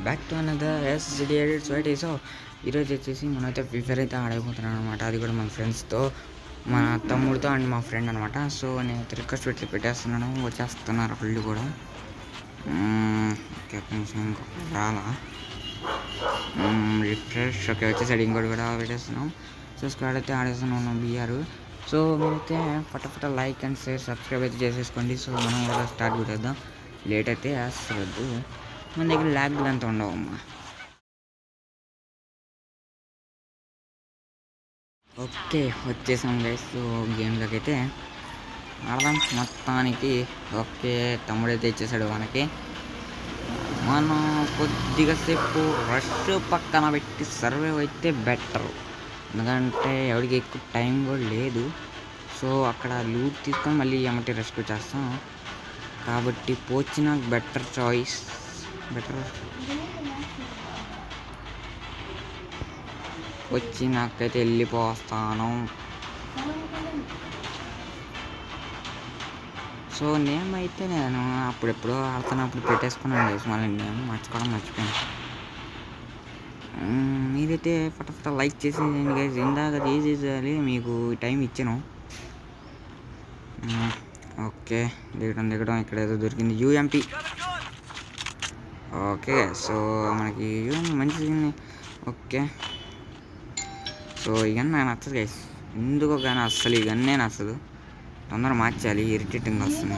Back to another SD edits white. So ఈరోజు వచ్చేసి మనమైతే ఫ్రీ ఫైర్ అయితే ఆడైపోతున్నాను అనమాట. అది కూడా మన ఫ్రెండ్స్తో, మా తమ్ముడితో అండ్ మా ఫ్రెండ్ అనమాట. సో నేను రిక్వెస్ట్ పెట్టి పెట్టేస్తున్నాను, వచ్చేస్తున్నారు వాళ్ళు కూడా. ఓకే కొంచెం ఇంకొక రాలా రిఫ్రెష్. ఓకే వచ్చేసరికి ఇంకోటి కూడా పెట్టేస్తున్నాం. సో స్క్వాడ్ అయితే ఆడేస్తున్నాం బిఆర్. సో మీరైతే ఫటాఫట లైక్ అండ్ షేర్ సబ్స్క్రైబ్ అయితే చేసేసుకోండి. సో మనం కూడా స్టార్ట్ పెట్టేద్దాం, లేట్ అయితే వేస్తవద్దు, మన దగ్గర ల్యాగ్లు అంతా ఉండవమ్మా. ఓకే వచ్చేసాం గైస్. సో గేమ్లోకి అయితే ఆడదాం మొత్తానికి. ఓకే తమ్ముడైతే ఇచ్చేసాడు మనకి. మనం కొద్దిగా సేపు రష్ పక్కన పెట్టి సర్వైవ్ అయితే బెటర్, ఎందుకంటే ఎవరికి ఎక్కువ టైం కూడా లేదు. సో అక్కడ లూట్ తీసుకొని మళ్ళీ ఏమంటే రెస్క్యూ చేస్తాం కాబట్టి పోచిన బెటర్ చాయిస్, బెటర్ వచ్చి నాకైతే వెళ్ళిపోస్తాను. సో నేమ్ అయితే నేను అప్పుడెప్పుడో ఆడుతున్నప్పుడు పెట్టేసుకున్నాను గైస్, మళ్ళీ నేను మర్చిపోయాను. మీరైతే ఫటాఫట లైక్ చేసేయండి గైస్. ఇందాక చేసేయాలి, మీకు టైం ఇచ్చాను. ఓకే దిగడం ఇక్కడ ఏదో దొరికింది, యూఎంపీ. ఓకే సో మనకి మంచిది. ఓకే సో ఇవన్నీ నాకు నచ్చదు గైస్, ఎందుకో కానీ అస్సలు ఇవన్నీ నచ్చదు. తొందరగా మార్చాలి, ఇరిటేటింగ్ వస్తుంది.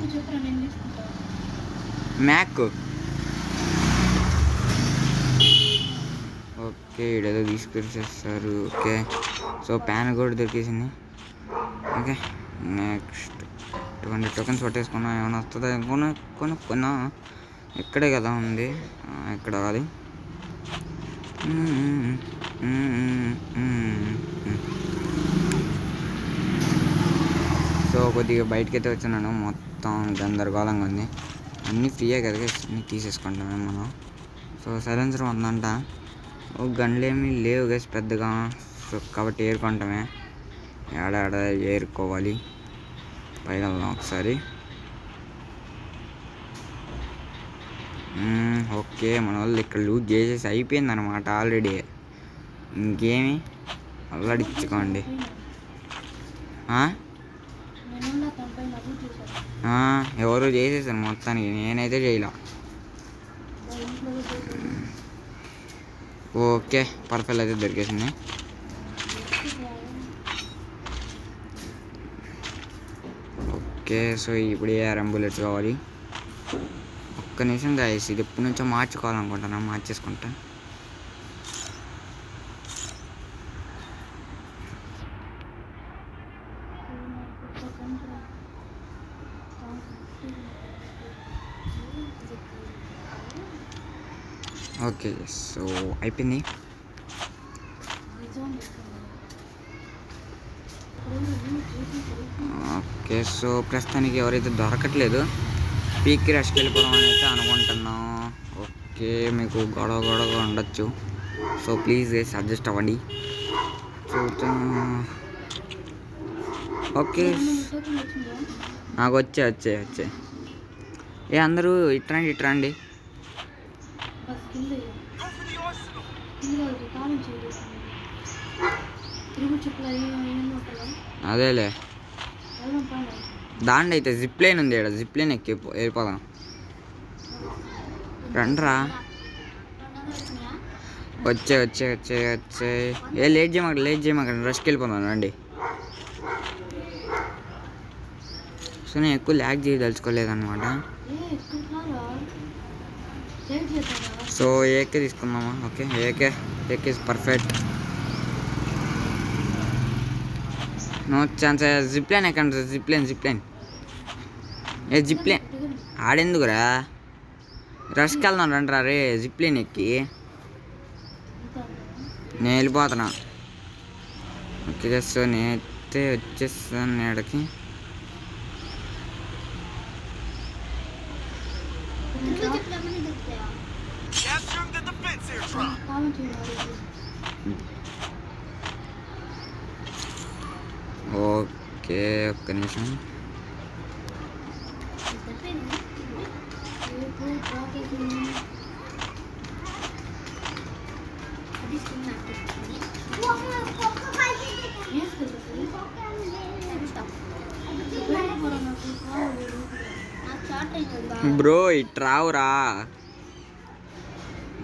మ్యాక్ ఓకే ఇడేదో తీసుకొచ్చేస్తారు. ఓకే సో ప్యాన్ కూడా దొరికేసింది. ఓకే నెక్స్ట్ 200 టోకెన్స్ పట్టేసుకున్నా, ఏమైనా వస్తుందా కొనుక్కున్నా. ఇక్కడే కదా ఉంది, ఇక్కడ కాదు. సో కొద్దిగా బయటకైతే వచ్చినాను, మొత్తం గందరగోళంగా ఉంది. అన్నీ ఫ్రీయే కదా, అన్నీ తీసేసుకుంటామే మనం. సో సైలెన్సర్ ఉందంట, గన్లు ఏమీ లేవు గైస్ పెద్దగా. సో కాబట్టి ఏరుకుంటామే, ఏడాడ ఏరుకోవాలి. పైకి వెళ్దాం ఒకసారి. ఓకే మన వాళ్ళు ఇక్కడ లూట్ చేసేసి అయిపోయింది అనమాట ఆల్రెడీ. ఇంకేమి అల్లాడించుకోండి. ఎవరు చేసేసారు మొత్తానికి, నేనైతే చేయలే. ఓకే పర్ఫెక్ట్ అయితే దొరికేసింది. ఓకే సో ఇప్పుడు ARM బుల్లెట్స్ కావాలి. ఒక్క నిమిషం గాయస్, ఇది ఎప్పటి నుంచో మార్చుకోవాలనుకుంటున్నాను, మార్చేసుకుంటా. ఓకే సో అయిపోయింది. ఓకే సో ప్రస్తుతానికి ఎవరైతే దొరకట్లేదు, పీక్కి రష్కి వెళ్ళిపోవడం అని అయితే అనుకుంటున్నాం. ఓకే మీకు గొడవ ఉండొచ్చు, సో ప్లీజ్ అడ్జస్ట్ అవ్వండి. ఓకే నాకు వచ్చే అందరూ ఇట్రండి. అదేలే దాండి అయితే జిప్ లైన్ ఉంది, ఇక్కడ జిప్ లైన్ ఎక్కి వెళ్ళిపోదాం. రండ్రా వచ్చే లేట్ చేయమాకండి రష్కి వెళ్ళిపోదాం రండి. సో నేను ఎక్కువ ల్యాగ్ చేయదలుచుకోలేదన్నమాట. సో ఏకే తీసుకుందామా? Okay AK perfect, no chance. Zip line ఎక్కండి, జిప్ లైన్ జిప్ లైన్ ఆడెందుకురా, రష్కి వెళ్దాం రండి రే. జిప్ లైన్ ఎక్కి నేను వెళ్ళిపోతున్నా. ఓకే సో నేనైతే వచ్చేస్తాను ఎక్కడికి. ఓకే ఒక్క నిమిషం. బ్రో ఇట్రావురా,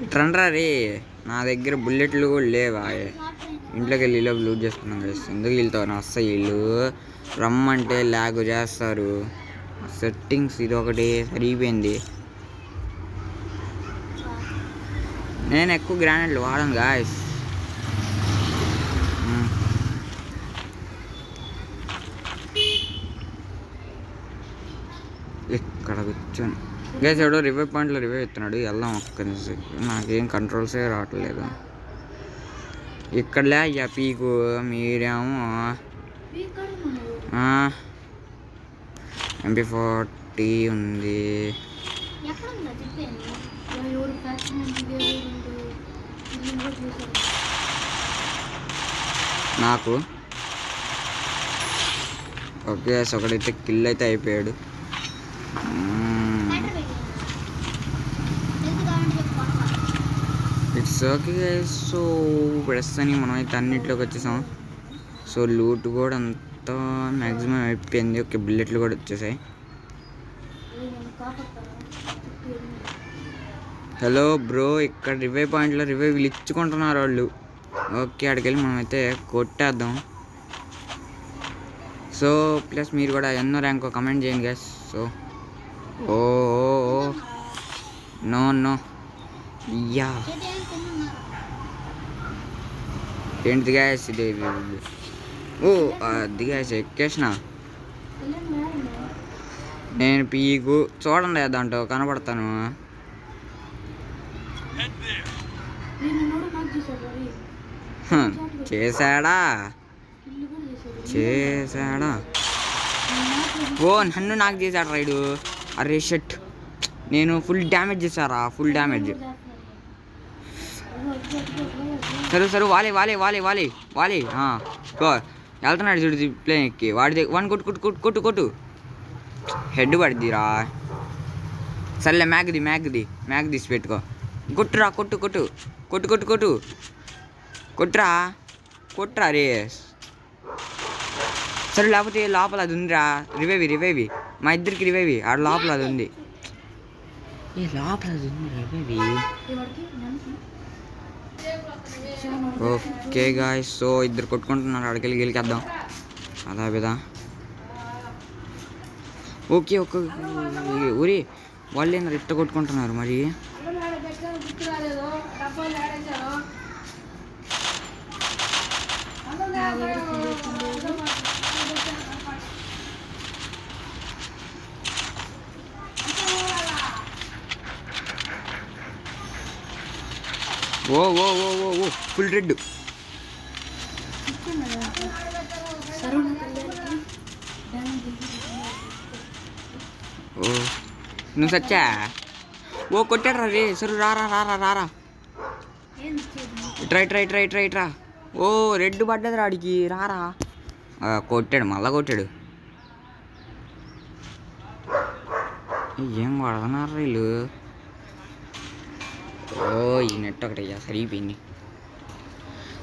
ఇట్రండ్రా రే. నా దగ్గర బుల్లెట్లు కూడా లేవా? ఇంట్లోకి వెళ్ళి ఇలా లూట్ చేసుకున్నాం కదా. ఎందుకు వెళ్తావు నా అస్సలు వీళ్ళు రమ్మంటే ల్యాగ్ చేస్తారు. సెట్టింగ్స్ ఇది ఒకటి సరిపోయింది. నేను ఎక్కువ గ్రానైట్లు వాడను గాయస్. ఇక్కడ కూర్చొని గైస్ ఎవడో రివైవ్ పాయింట్లో రివైవ్ ఎత్తున్నాడు. వెళ్దాం ఒక్క నిమిషం, నాకేం కంట్రోల్సే రావట్లేదు. ఇక్కడలే అయ్యా పీకు, మీరేమో MP40 ఉంది. నాకు ఓకే ఒకడైతే కిల్ అయితే అయిపోయాడు. It's okay. సో ప్రస్తుతానికి మనం అయితే అన్నింటిలోకి వచ్చేసాం. సో లూట్ కూడా అంతా మ్యాక్సిమం అయిపోయింది. ఓకే బుల్లెట్లు కూడా వచ్చేసాయి. హలో బ్రో, ఇక్కడ రివైవ్ పాయింట్లో రివైవ్లు ఇచ్చుకుంటున్నారు వాళ్ళు. ఓకే అక్కడికి వెళ్ళి మనమైతే కొట్టేద్దాం. సో ప్లస్ మీరు కూడా ఎన్నో ర్యాంకో కమెంట్ చేయండి guys. So oh no no yeah ఏంటిది గ్యాస్ ఇది? ఓ అది గ్యాస్ ఎక్కేసిన నేను పీకు. చూడండి దాంట్లో కనపడతాను. చేశాడా చేశాడా? ఓ నన్ను నాకు చేశాడు రైడు. అరే షట్, నేను ఫుల్ డ్యామేజ్ చేశారా? Full damage. సరే సరే వాలే వాలే వాలే వాలే వాలే వెళ్తున్నాడు చూడు ప్లేన్ ఎక్కి. వాడి వన్ కొట్టు కొట్టు కొట్టు కొట్టు కొట్టు. హెడ్ పడిద్దిరా. సర్లే మ్యాగ్ తీసి పెట్టుకో. కొట్టురా కొట్టు కొట్టు కొట్టు కొట్టు కొట్టు కొట్టురా కొట్టురా రే. సరే లేకపోతే లోపల అది ఉందిరా. రివైవ్ మా ఇద్దరికి రివైవ్. ఆడ లోపల అది ఉంది. ఏ లోపల అది ఉంది రివైవ్. ఓకే గాయ్స్, సో ఇద్దరు కొట్టుకుంటున్నారు. అక్కడికి గెలికేద్దాం అదా బిదా. ఓకే ఓకే ఊరి వాళ్ళు ఏంటో ఇట్ట కొట్టుకుంటున్నారు మరి. ఓ ఓ ఓ ఓ ఓ ఫుల్ రెడ్. ఓ నువ్వు సచ్చా? ఓ కొట్టాడు రే. సరే రారా రారా రారా ఇట్రా. ఓ రెడ్ పడ్డది రాడికి. రారా కొట్టాడు, మళ్ళా కొట్టాడు. ఏం కొడుతున్నారు వీళ్ళు? ఓ ఈ నెట్ ఒకటి సరిపోయింది.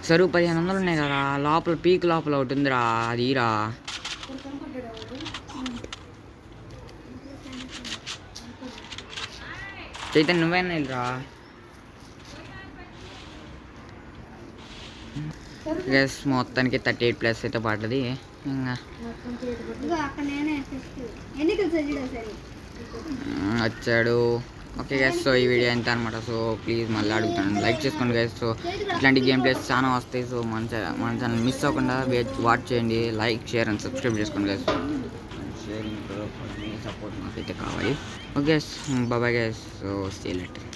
సరువు 1500 ఉన్నాయి కదా. లోపల పీక్ లోపల ఒకటి ఉందిరా, అది రా. చైతన్య నువ్వేనా వెళ్ళరా? గ్యాస్ మొత్తానికి 38+ అయితే పడ్డది. ఇంకా వచ్చాడు. ఓకే గ్యాస్, సో ఈ వీడియో ఎంత అనమాట. సో ప్లీజ్ మళ్ళీ అడుగుతాను, లైక్ చేసుకోండి గ్యాస్. సో ఇట్లాంటి గేమ్ ప్లేస్ చాలా వస్తాయి. సో మన ఛానల్ మిస్ అవ్వకుండా వాచ్ చేయండి. లైక్ షేర్ అండ్ సబ్స్క్రైబ్ చేసుకోండి గ్యాస్. షేరింగ్ మీ సపోర్ట్ మాకైతే కావాలి. Okay guys, bye guys. So see you later.